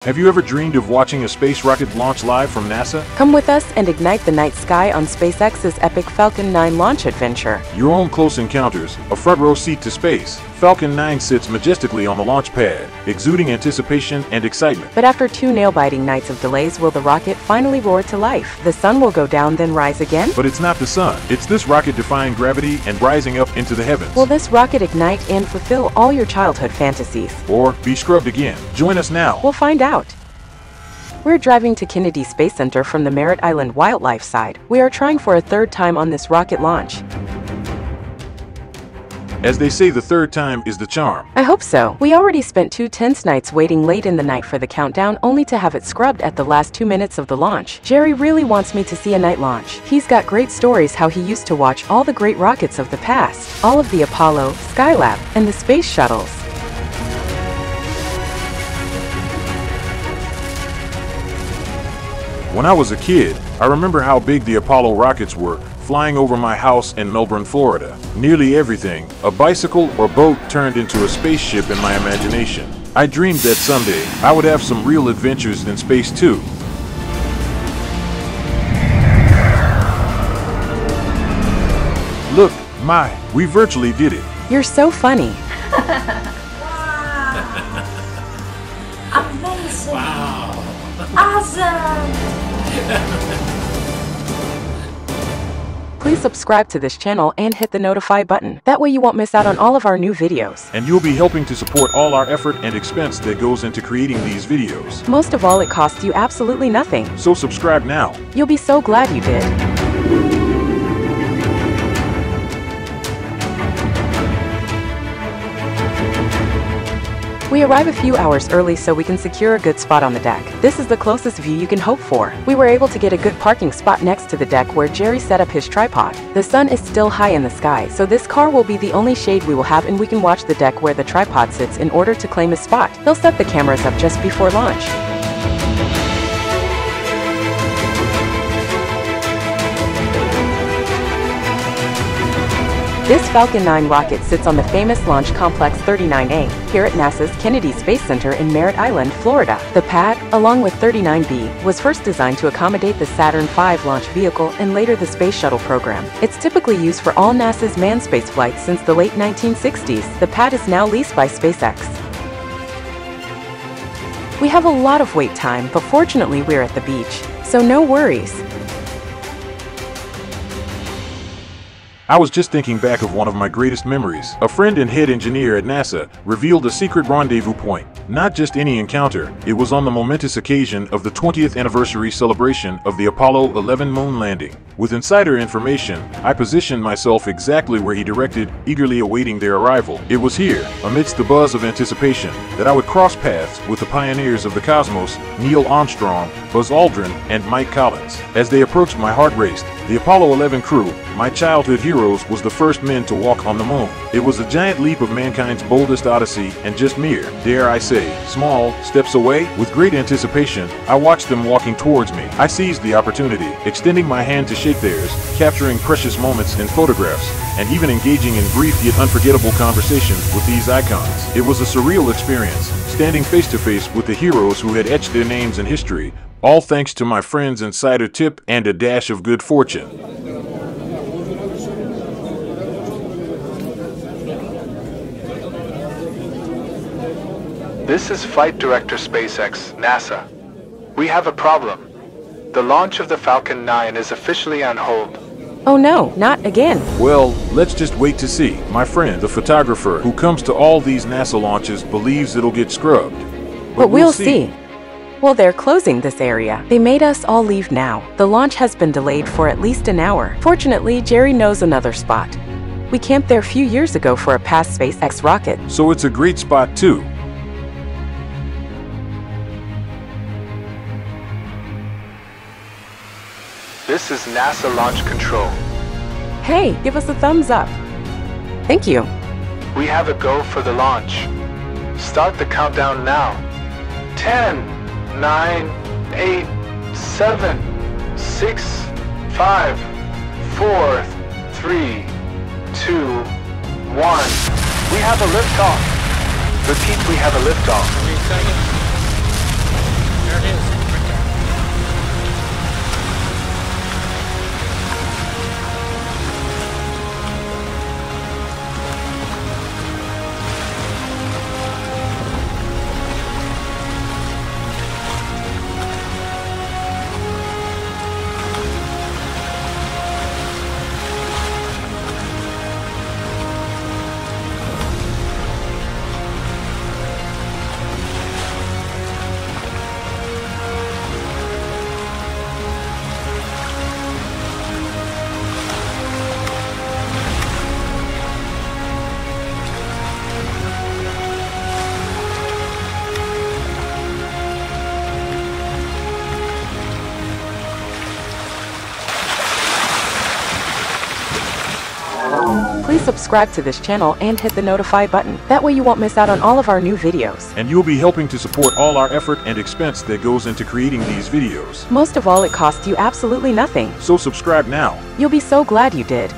Have you ever dreamed of watching a space rocket launch live from NASA? Come with us and ignite the night sky on SpaceX's epic Falcon 9 launch adventure. Your own close encounters, a front row seat to space. Falcon 9 sits majestically on the launch pad, exuding anticipation and excitement. But after 2 nail-biting nights of delays, will the rocket finally roar to life? The sun will go down, then rise again? But it's not the sun. It's this rocket defying gravity and rising up into the heavens. Will this rocket ignite and fulfill all your childhood fantasies? Or be scrubbed again? Join us now. We'll find out. We're driving to Kennedy Space Center from the Merritt Island wildlife side. We are trying for a 3rd time on this rocket launch. As they say, the 3rd time is the charm. I hope so. We already spent 2 tense nights waiting late in the night for the countdown, only to have it scrubbed at the last 2 minutes of the launch. Jerry really wants me to see a night launch. He's got great stories how he used to watch all the great rockets of the past, all of the Apollo, Skylab, and the space shuttles. When I was a kid, I remember how big the Apollo rockets were, flying over my house in Melbourne, Florida. Nearly everything, a bicycle or boat, turned into a spaceship in my imagination. I dreamed that someday I would have some real adventures in space too. Look, we virtually did it. You're so funny. Amazing! Wow! Awesome! Please subscribe to this channel and hit the notify button. That way you won't miss out on all of our new videos. And you'll be helping to support all our effort and expense that goes into creating these videos. Most of all, it costs you absolutely nothing. So subscribe now. You'll be so glad you did. We arrive a few hours early so we can secure a good spot on the deck. This is the closest view you can hope for. We were able to get a good parking spot next to the deck where Jerry set up his tripod. The sun is still high in the sky, so this car will be the only shade we will have, and we can watch the deck where the tripod sits in order to claim his spot. He'll set the cameras up just before launch. This Falcon 9 rocket sits on the famous Launch Complex 39A, here at NASA's Kennedy Space Center in Merritt Island, Florida. The pad, along with 39B, was first designed to accommodate the Saturn V launch vehicle and later the Space Shuttle program. It's typically used for all NASA's manned space flights since the late 1960s. The pad is now leased by SpaceX. We have a lot of wait time, but fortunately we're at the beach, so no worries. I was just thinking back of one of my greatest memories. A friend and head engineer at NASA revealed a secret rendezvous point. Not just any encounter, it was on the momentous occasion of the 20th anniversary celebration of the Apollo 11 moon landing. With insider information, I positioned myself exactly where he directed, eagerly awaiting their arrival. It was here, amidst the buzz of anticipation, that I would cross paths with the pioneers of the cosmos, Neil Armstrong, Buzz Aldrin, and Mike Collins. As they approached, my heart raced. The Apollo 11 crew, my childhood heroes, was the first men to walk on the moon. It was a giant leap of mankind's boldest odyssey, and just mere, dare I say, small steps away. With great anticipation, I watched them walking towards me. I seized the opportunity, extending my hand to shake theirs, capturing precious moments in photographs, and even engaging in brief yet unforgettable conversations with these icons. It was a surreal experience, standing face to face with the heroes who had etched their names in history, all thanks to my friend's insider tip and a dash of good fortune. This is Flight Director SpaceX, NASA. We have a problem. The launch of the Falcon 9 is officially on hold. Oh no, not again. Well, let's just wait to see. My friend, the photographer who comes to all these NASA launches, believes it'll get scrubbed. But we'll see. Well, they're closing this area. They made us all leave now. The launch has been delayed for at least an hour. Fortunately, Jerry knows another spot. We camped there a few years ago for a past SpaceX rocket. So it's a great spot too. This is NASA Launch Control. Hey, give us a thumbs up. Thank you. We have a go for the launch. Start the countdown now. 10, 9, 8, 7, 6, 5, 4, 3, 2, 1. We have a liftoff. Repeat, we have a liftoff. 3 seconds. subscribe to this channel and hit the notify button. That way you won't miss out on all of our new videos. And you'll be helping to support all our effort and expense that goes into creating these videos. Most of all, it costs you absolutely nothing. So subscribe now. You'll be so glad you did.